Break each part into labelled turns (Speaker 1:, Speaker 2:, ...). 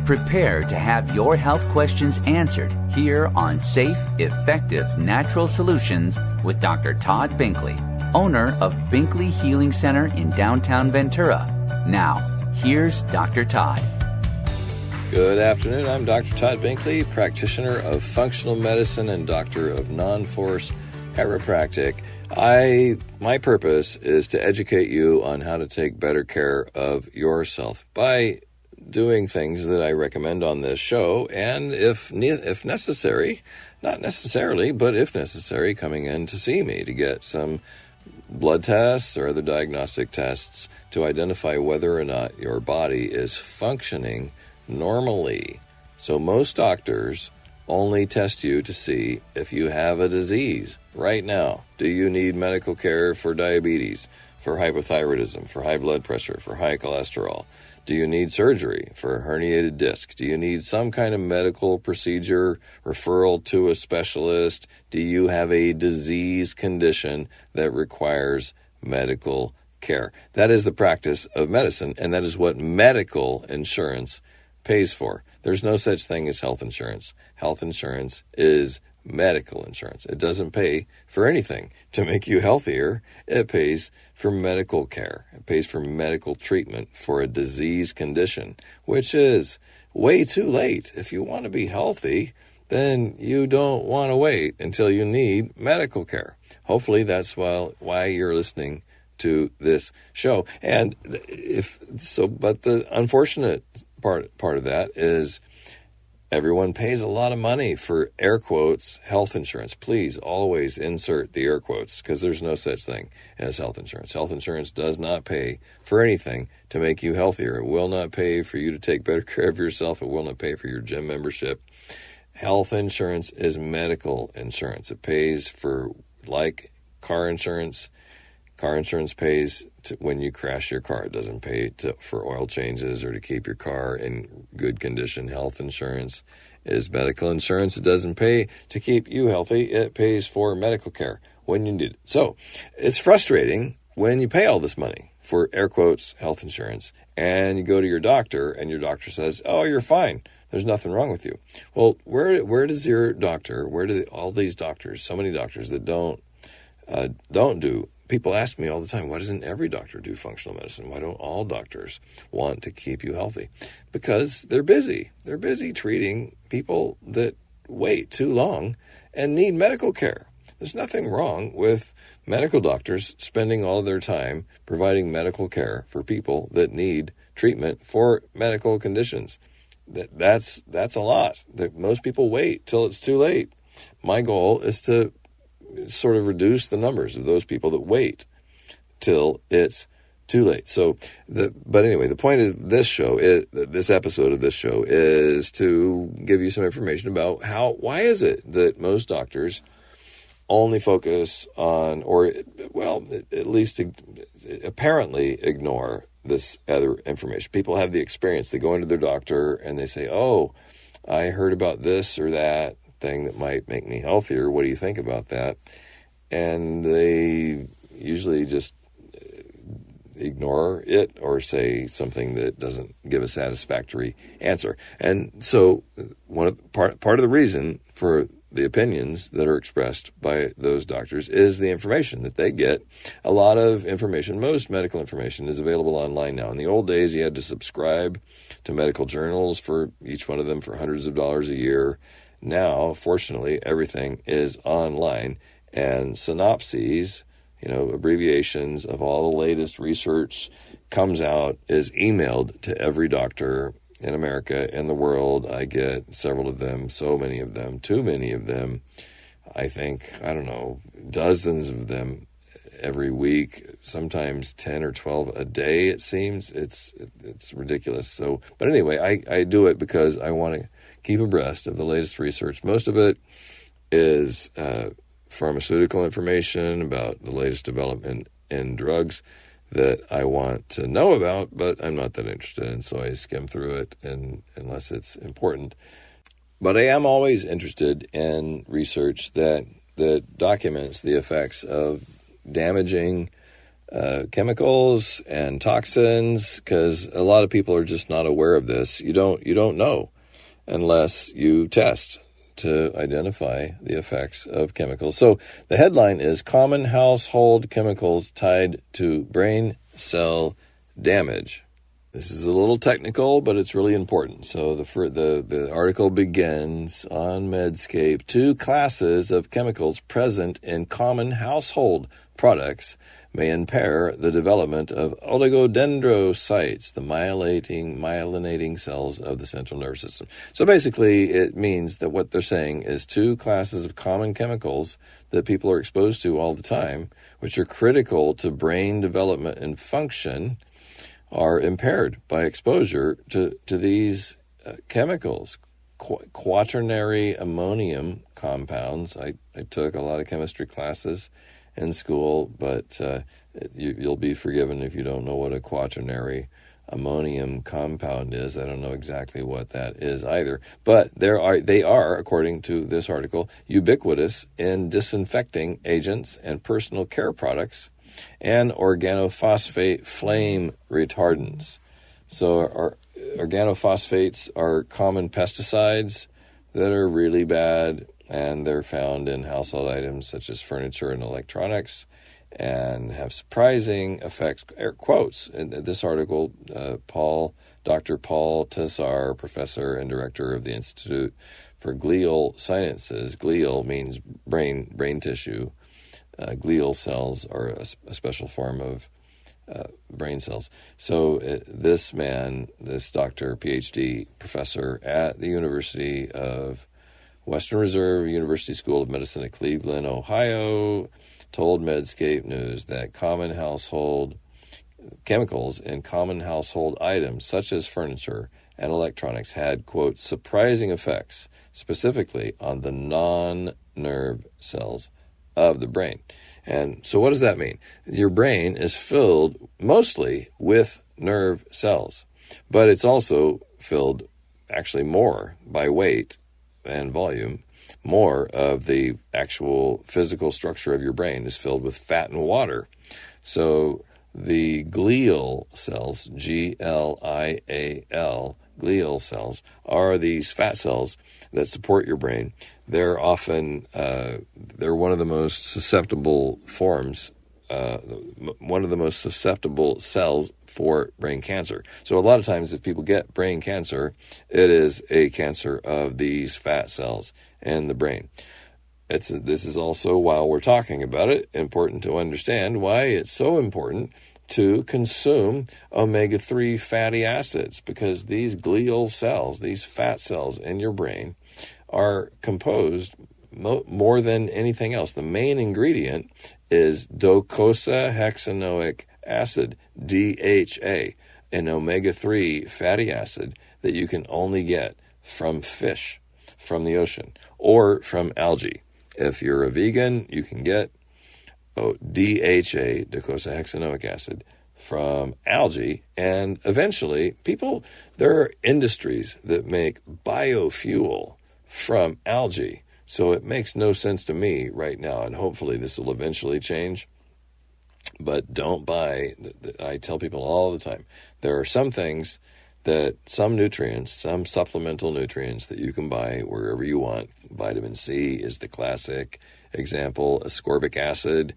Speaker 1: Prepare to have your health questions answered here on Safe, Effective Natural Solutions with Dr. Todd Binkley, owner of Binkley Healing Center in downtown Ventura. Now, here's Dr. Todd.
Speaker 2: Good afternoon. I'm Dr. Todd Binkley, practitioner of functional medicine and doctor of non-force chiropractic. My purpose is to educate you on how to take better care of yourself by doing things that I recommend on this show, and if necessary, not necessarily, but if necessary, coming in to see me to get some blood tests or other diagnostic tests to identify whether or not your body is functioning normally. So most doctors only test you to see if you have a disease. Right now, do you need medical care for diabetes, for hypothyroidism, for high blood pressure, for high cholesterol? Do you need surgery for a herniated disc? Do you need some kind of medical procedure, referral to a specialist? Do you have a disease condition that requires medical care? That is the practice of medicine, and that is what medical insurance pays for. There's no such thing as health insurance. Health insurance is medical insurance. It doesn't pay for anything to make you healthier. It pays for medical care. It pays for medical treatment for a disease condition, which is way too late. If you want to be healthy, then you don't want to wait until you need medical care. Hopefully that's why you're listening to this show. And but the unfortunate part of that is everyone pays a lot of money for, air quotes, health insurance. Please always insert the air quotes, because there's no such thing as health insurance. Health insurance does not pay for anything to make you healthier. It will not pay for you to take better care of yourself. It will not pay for your gym membership. Health insurance is medical insurance. It pays for, like car insurance. Car insurance pays when you crash your car. It doesn't pay for oil changes or to keep your car in good condition. Health insurance is medical insurance. It doesn't pay to keep you healthy. It pays for medical care when you need it. So it's frustrating when you pay all this money for, air quotes, health insurance, and you go to your doctor and your doctor says, oh, you're fine. There's nothing wrong with you. Well, where does your doctor, all these doctors, so many doctors that don't do. People ask me all the time, why doesn't every doctor do functional medicine? Why don't all doctors want to keep you healthy? Because they're busy. They're busy treating people that wait too long and need medical care. There's nothing wrong with medical doctors spending all their time providing medical care for people that need treatment for medical conditions. That's a lot. Most people wait till it's too late. My goal is to sort of reduce the numbers of those people that wait till it's too late. But anyway, the point of this show, this episode of this show, is to give you some information about why is it that most doctors only focus on, or, well, at least apparently ignore this other information. People have the experience. They go into their doctor and they say, oh, I heard about this or that thing that might make me healthier. What do you think about that? And they usually just ignore it or say something that doesn't give a satisfactory answer. And so part of the reason for the opinions that are expressed by those doctors is the information that they get. A lot of information, most medical information, is available online now. In the old days, you had to subscribe to medical journals, for each one of them for hundreds of dollars a year. Now, fortunately, everything is online, and synopses, abbreviations of all the latest research comes out, is emailed to every doctor in America and the world. I get several of them, so many of them, too many of them. I think, dozens of them every week, sometimes 10 or 12 a day, it seems. It's ridiculous. So, but anyway, I do it because I want to keep abreast of the latest research. Most of it is pharmaceutical information about the latest development in drugs that I want to know about, but I'm not that interested in, so I skim through it unless it's important. But I am always interested in research that documents the effects of damaging chemicals and toxins, because a lot of people are just not aware of this. You don't know unless you test to identify the effects of chemicals. So the headline is Common Household Chemicals Tied to Brain Cell Damage. This is a little technical, but it's really important. So the article begins on Medscape. 2 classes of chemicals present in common household products may impair the development of oligodendrocytes, the myelinating cells of the central nervous system. So basically, it means that what they're saying is 2 classes of common chemicals that people are exposed to all the time, which are critical to brain development and function, are impaired by exposure to these chemicals. Quaternary ammonium compounds. I took a lot of chemistry classes in school, but you'll be forgiven if you don't know what a quaternary ammonium compound is. I don't know exactly what that is either. But they are, according to this article, ubiquitous in disinfecting agents and personal care products and organophosphate flame retardants. So organophosphates are common pesticides that are really bad, and they're found in household items such as furniture and electronics, and have surprising effects. Air quotes in this article. Dr. Paul Tessar, professor and director of the Institute for Glial Sciences. Glial means brain tissue. Glial cells are a special form of brain cells. So this doctor, PhD professor at the University of Western Reserve University School of Medicine at Cleveland, Ohio, told Medscape News that chemicals in common household items such as furniture and electronics had, quote, surprising effects, specifically on the non-nerve cells of the brain. And so what does that mean? Your brain is filled mostly with nerve cells, but it's also filled actually more by weight and volume. More of the actual physical structure of your brain is filled with fat and water. So the glial cells, G-L-I-A-L, glial cells, are these fat cells that support your brain. They're often, they're one of the most susceptible forms, one of the most susceptible cells for brain cancer. So a lot of times if people get brain cancer, it is a cancer of these fat cells in the brain. This is also, while we're talking about it, important to understand why it's so important to consume omega-3 fatty acids, because these glial cells, these fat cells in your brain, are composed more than anything else. The main ingredient is docosahexaenoic acid, DHA, an omega-3 fatty acid that you can only get from fish, from the ocean, or from algae. If you're a vegan, you can get DHA, docosahexaenoic acid, from algae. And eventually, there are industries that make biofuel from algae. So it makes no sense to me right now, and hopefully this will eventually change. But don't buy, I tell people all the time, there are some things some nutrients, some supplemental nutrients that you can buy wherever you want. Vitamin C is the classic example. Ascorbic acid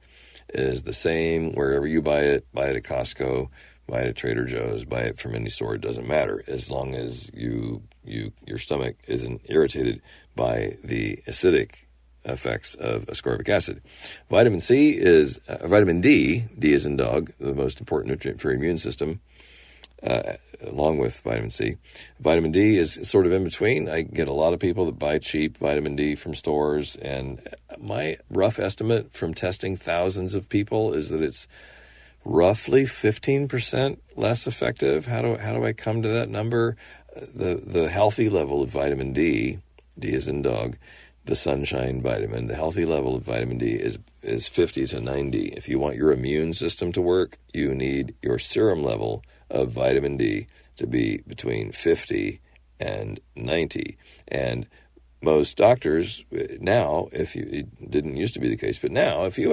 Speaker 2: is the same wherever you buy it. Buy it at Costco, buy it at Trader Joe's, buy it from any store. It doesn't matter, as long as your stomach isn't irritated by the acidic effects of ascorbic acid. Vitamin C is vitamin D. D is in dog, the most important nutrient for your immune system. Along with vitamin C. Vitamin D is sort of in between. I get a lot of people that buy cheap vitamin D from stores, and my rough estimate from testing thousands of people is that it's roughly 15% less effective. How do I come to that number? The healthy level of vitamin D, D is in dog, the sunshine vitamin, the healthy level of vitamin D is 50 to 90. If you want your immune system to work, you need your serum level of vitamin D to be between 50 and 90. And most doctors now, it didn't used to be the case, but now if you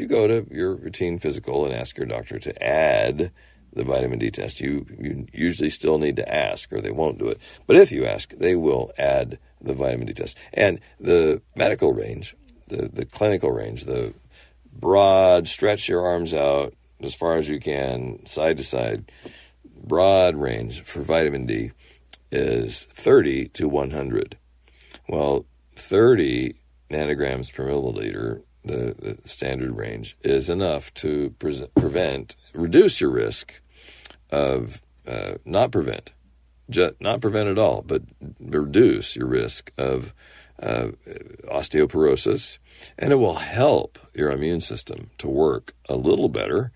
Speaker 2: go to your routine physical and ask your doctor to add the vitamin D test, you usually still need to ask or they won't do it. But if you ask, they will add the vitamin D test. And the medical range, the clinical range, the broad, stretch your arms out as far as you can, side to side, broad range for vitamin D is 30 to 100. Well, 30 nanograms per milliliter, the standard range, is enough to reduce your risk of, not prevent at all, but reduce your risk of osteoporosis, and it will help your immune system to work a little better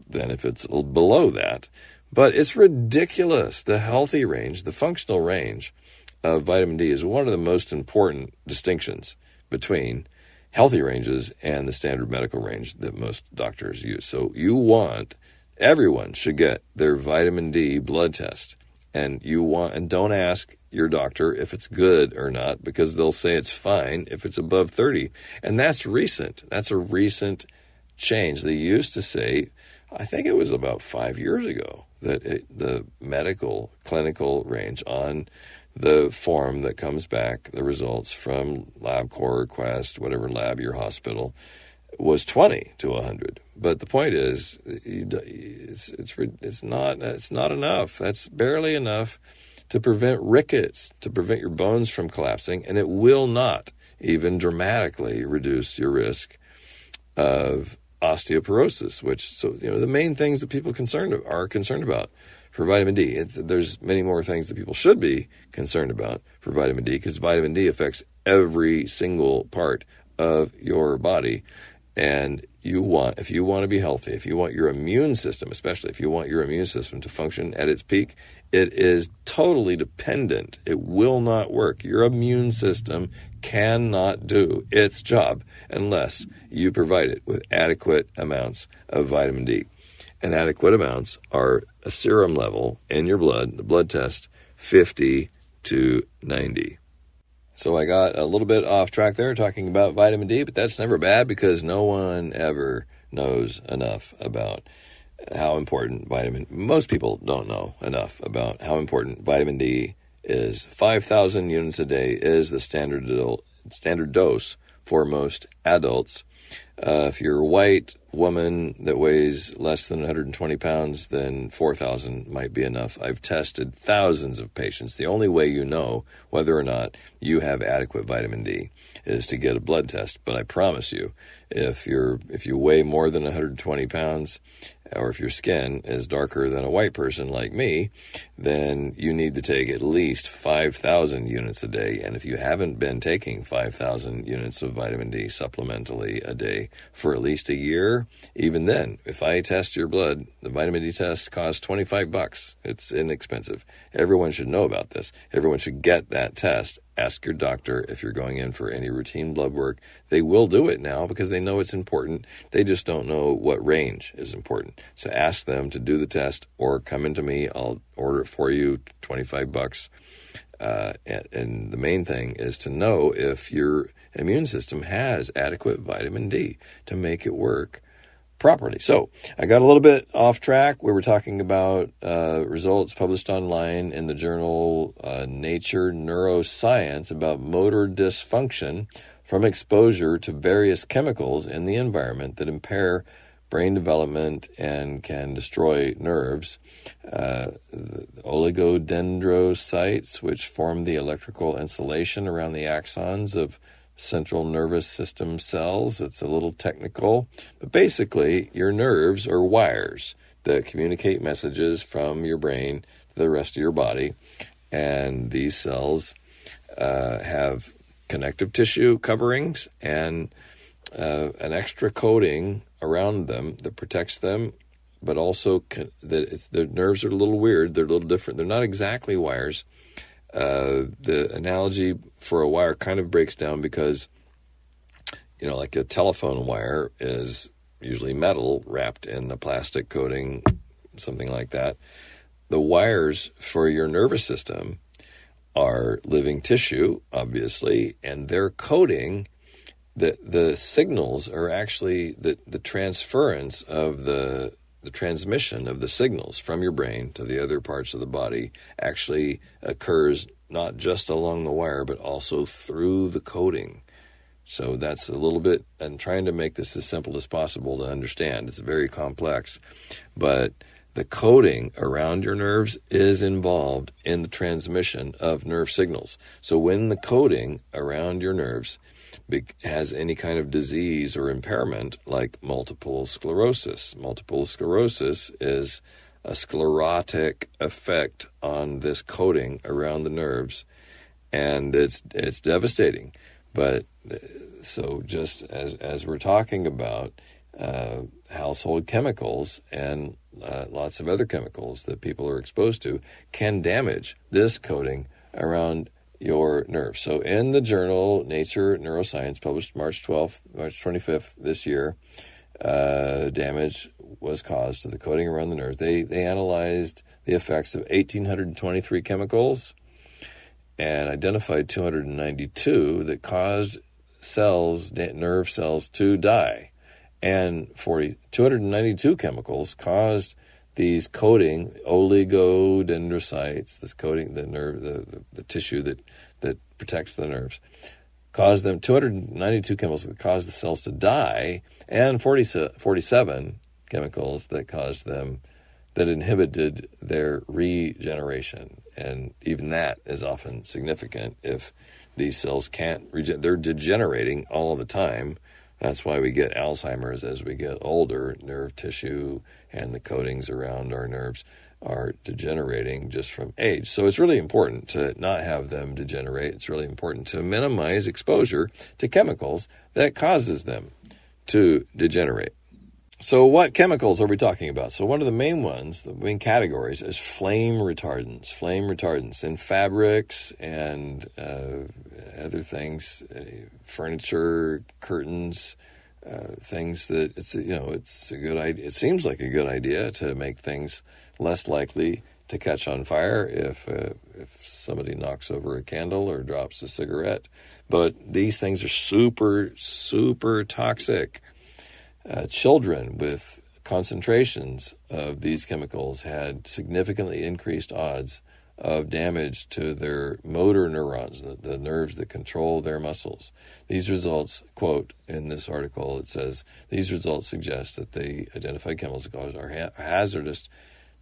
Speaker 2: than if it's below that. But it's ridiculous. The healthy range, the functional range of vitamin D is one of the most important distinctions between healthy ranges and the standard medical range that most doctors use. So everyone should get their vitamin D blood test. And don't ask your doctor if it's good or not, because they'll say it's fine if it's above 30. And that's recent. That's a recent change. They used to say, I think it was about 5 years ago, that the medical clinical range on the form that comes back, the results from LabCorp, Quest, whatever lab, your hospital, was 20 to 100. But the point is, it's not enough. That's barely enough to prevent rickets, to prevent your bones from collapsing, and it will not even dramatically reduce your risk of osteoporosis, the main things that people are concerned about for vitamin D. There's many more things that people should be concerned about for vitamin D, because vitamin D affects every single part of your body. And if you want to be healthy, if you want your immune system, especially if you want your immune system to function at its peak, it is totally dependent. It will not work. Your immune system cannot do its job unless you provide it with adequate amounts of vitamin D. And adequate amounts are a serum level in your blood, the blood test, 50 to 90. So I got a little bit off track there talking about vitamin D, but that's never bad, because no one ever knows enough about how important most people don't know enough about how important vitamin D is. 5,000 units a day is the standard dose for most adults. If you're a white woman that weighs less than 120 pounds, then 4,000 might be enough. I've tested thousands of patients. The only way you know whether or not you have adequate vitamin D is to get a blood test. But I promise you, if you weigh more than 120 pounds, or if your skin is darker than a white person like me, then you need to take at least 5,000 units a day. And if you haven't been taking 5,000 units of vitamin D supplementally a day for at least a year, even then, if I test your blood, the vitamin D test costs $25. It's inexpensive. Everyone should know about this. Everyone should get that test. Ask your doctor if you're going in for any routine blood work. They will do it now because they know it's important. They just don't know what range is important. So ask them to do the test, or come into me. I'll order it for you, $25. And the main thing is to know if your immune system has adequate vitamin D to make it work properly. So I got a little bit off track. We were talking about results published online in the journal Nature Neuroscience about motor dysfunction from exposure to various chemicals in the environment that impair brain development and can destroy nerves. The oligodendrocytes, which form the electrical insulation around the axons of central nervous system cells. It's a little technical, but basically your nerves are wires that communicate messages from your brain to the rest of your body, and these cells have connective tissue coverings and an extra coating around them that protects them, but also the nerves are a little weird. They're a little different. They're not exactly wires. The analogy for a wire kind of breaks down because, like a telephone wire is usually metal wrapped in a plastic coating, something like that. The wires for your nervous system are living tissue, obviously, and they're coding. The signals are actually the transference of the transmission of the signals from your brain to the other parts of the body actually occurs not just along the wire, but also through the coding. So that's a little bit, I'm trying to make this as simple as possible to understand. It's very complex, but the coding around your nerves is involved in the transmission of nerve signals. So when the coding around your nerves has any kind of disease or impairment, like multiple sclerosis is a sclerotic effect on this coding around the nerves, and it's devastating. But so just as we're talking about household chemicals and lots of other chemicals that people are exposed to can damage this coating around your nerves. So in the journal Nature Neuroscience, published March 25th this year, damage was caused to the coating around the nerves. They analyzed the effects of 1,823 chemicals and identified 292 that caused nerve cells to die. And 292 chemicals caused these coating oligodendrocytes, this coating the nerve, the tissue that protects the nerves, caused them 292 chemicals that caused the cells to die, and 47 chemicals that caused them that inhibited their regeneration. And even that is often significant if these cells can't they're degenerating all the time. That's why we get Alzheimer's as we get older. Nerve tissue and the coatings around our nerves are degenerating just from age. So it's really important to not have them degenerate. It's really important to minimize exposure to chemicals that causes them to degenerate. So what chemicals are we talking about? So one of the main ones, the main categories, is flame retardants. Flame retardants in fabrics and other things, furniture, curtains, things that it's a good idea. It seems like a good idea to make things less likely to catch on fire if somebody knocks over a candle or drops a cigarette. But these things are super, super toxic. Children with concentrations of these chemicals had significantly increased odds of damage to their motor neurons, the nerves that control their muscles. These results, quote, in this article, it says, these results suggest that the identified chemicals are hazardous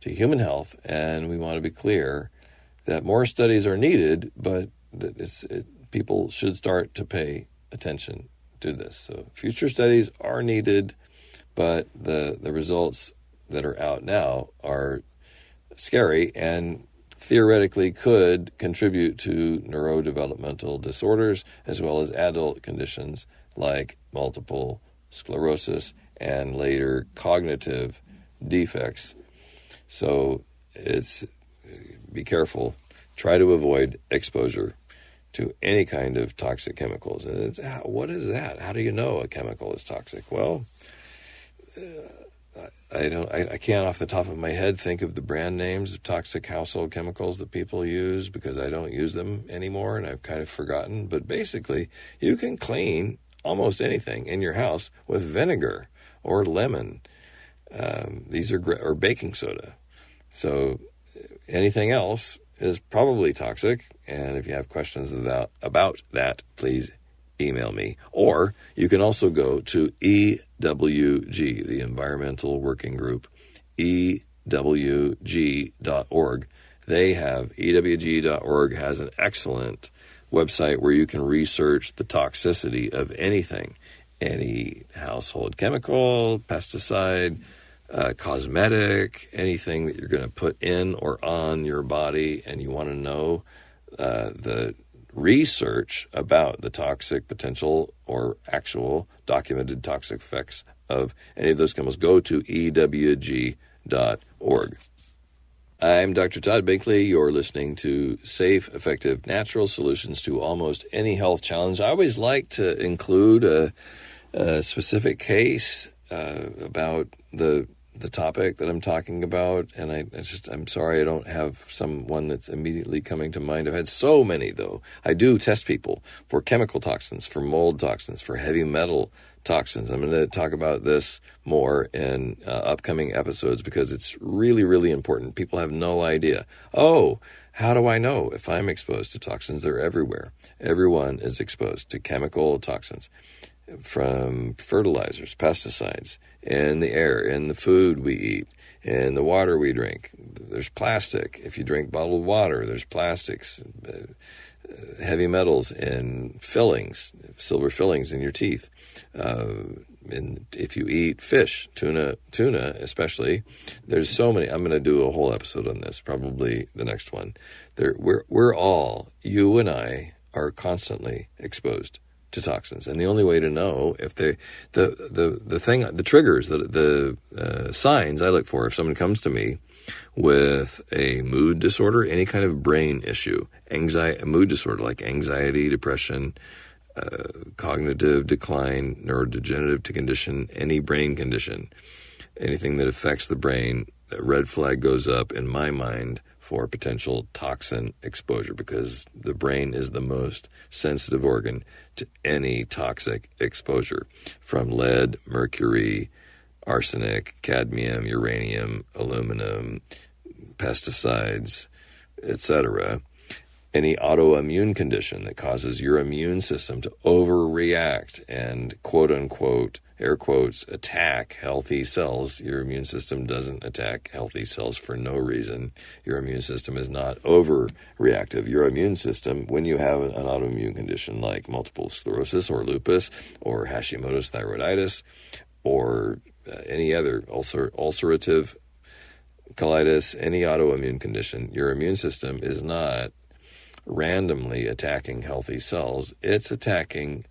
Speaker 2: to human health, and we want to be clear that more studies are needed, but people should start to pay attention to this. So future studies are needed, but the results that are out now are scary and theoretically could contribute to neurodevelopmental disorders as well as adult conditions like multiple sclerosis and later cognitive defects. So be careful. Try to avoid exposure to any kind of toxic chemicals. And what is that? How do you know a chemical is toxic? Well, I can't off the top of my head think of the brand names of toxic household chemicals that people use because I don't use them anymore and I've kind of forgotten. But basically, you can clean almost anything in your house with vinegar or lemon. These are or baking soda. So anything else is probably toxic. And if you have questions about that, please email me. Or you can also go to EWG, the Environmental Working Group, EWG.org. EWG.org has an excellent website where you can research the toxicity of anything, any household chemical, pesticide, cosmetic, anything that you're going to put in or on your body, and you want to know the research about the toxic potential or actual documented toxic effects of any of those chemicals, go to EWG.org. I'm Dr. Todd Binkley. You're listening to Safe, Effective, Natural Solutions to Almost Any Health Challenge. I always like to include a specific case about the the topic that I'm talking about, and I'm sorry I don't have someone that's immediately coming to mind. I've had so many, though. I do test people for chemical toxins, for mold toxins, for heavy metal toxins. I'm going to talk about this more in upcoming episodes because it's really, really important. People have no idea. Oh, how do I know if I'm exposed to toxins? They're everywhere. Everyone is exposed to chemical toxins from fertilizers, pesticides, in the air, in the food we eat, in the water we drink. There's plastic. If you drink bottled water, there's plastics, heavy metals in fillings, silver fillings in your teeth. And if you eat fish, tuna especially, there's so many. I'm going to do a whole episode on this, probably the next one. We're all, you and I, are constantly exposed to toxins, and the only way to know if the triggers, the signs I look for if someone comes to me with a mood disorder, any kind of brain issue, a mood disorder like anxiety, depression, cognitive decline, neurodegenerative condition, any brain condition, anything that affects the brain, that red flag goes up in my mind for potential toxin exposure, because the brain is the most sensitive organ to any toxic exposure, from lead, mercury, arsenic, cadmium, uranium, aluminum, pesticides, etc. Any autoimmune condition that causes your immune system to overreact and, quote-unquote, air quotes, attack healthy cells. Your immune system doesn't attack healthy cells for no reason. Your immune system is not overreactive. Your immune system, when you have an autoimmune condition like multiple sclerosis or lupus or Hashimoto's thyroiditis or any other ulcerative colitis, any autoimmune condition, your immune system is not randomly attacking healthy cells. It's attacking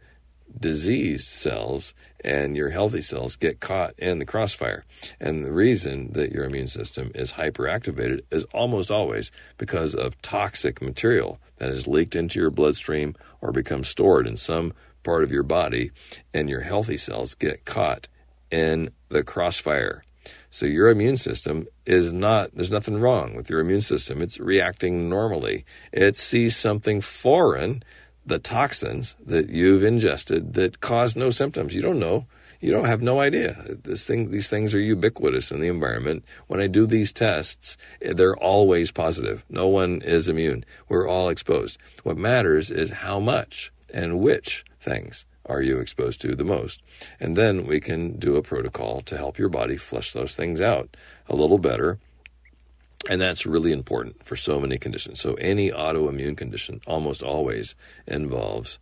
Speaker 2: diseased cells, and your healthy cells get caught in the crossfire. And the reason that your immune system is hyperactivated is almost always because of toxic material that is leaked into your bloodstream or becomes stored in some part of your body, and your healthy cells get caught in the crossfire. So your immune system there's nothing wrong with your immune system. It's reacting normally. It sees something foreign, the toxins that you've ingested, that cause no symptoms. You don't know. You don't have no idea. These things are ubiquitous in the environment. When I do these tests, they're always positive. No one is immune. We're all exposed. What matters is how much and which things are you exposed to the most. And then we can do a protocol to help your body flush those things out a little better. And that's really important for so many conditions. So any autoimmune condition almost always involves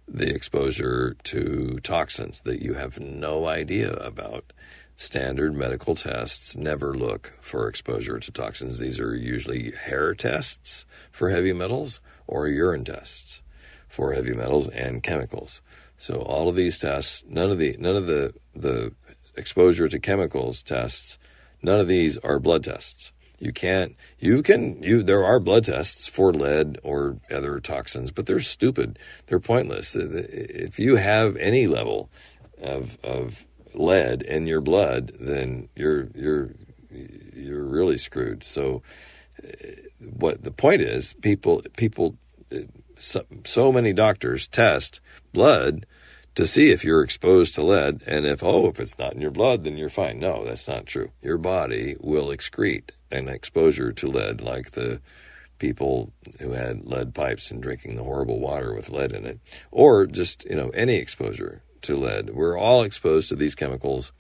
Speaker 2: the exposure to toxins that you have no idea about. Standard medical tests never look for exposure to toxins. These are usually hair tests for heavy metals or urine tests for heavy metals and chemicals. So all of these tests, none of the exposure to chemicals tests, none of these are blood tests. There are blood tests for lead or other toxins, but they're stupid. They're pointless. If you have any level of lead in your blood, then you're really screwed. So what the point is, so many doctors test blood to see if you're exposed to lead, and if it's not in your blood, then you're fine. No, that's not true. Your body will excrete an exposure to lead, like the people who had lead pipes and drinking the horrible water with lead in it, or just, any exposure to lead. We're all exposed to these chemicals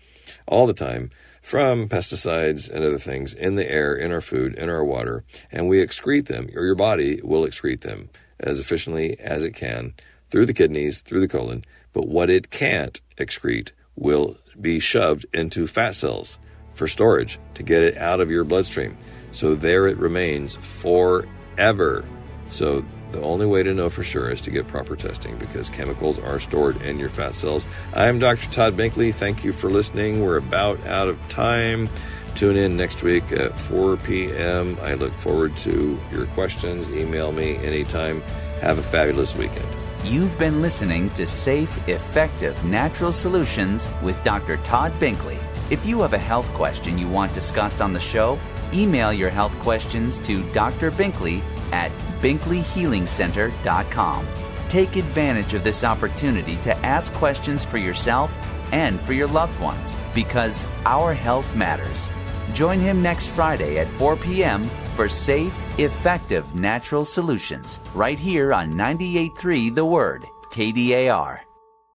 Speaker 2: all the time, from pesticides and other things in the air, in our food, in our water, and we excrete them, or your body will excrete them as efficiently as it can through the kidneys, through the colon. But what it can't excrete will be shoved into fat cells for storage to get it out of your bloodstream. So there it remains forever. So the only way to know for sure is to get proper testing, because chemicals are stored in your fat cells. I'm Dr. Todd Binkley. Thank you for listening. We're about out of time. Tune in next week at 4 p.m. I look forward to your questions. Email me anytime. Have a fabulous weekend.
Speaker 1: You've been listening to Safe, Effective Natural Solutions with Dr. Todd Binkley. If you have a health question you want discussed on the show, email your health questions to Dr. Binkley at binkleyhealingcenter.com. Take advantage of this opportunity to ask questions for yourself and for your loved ones, because our health matters. Join him next Friday at 4 p.m. for safe, effective natural solutions, right here on 98.3 The Word, KDAR.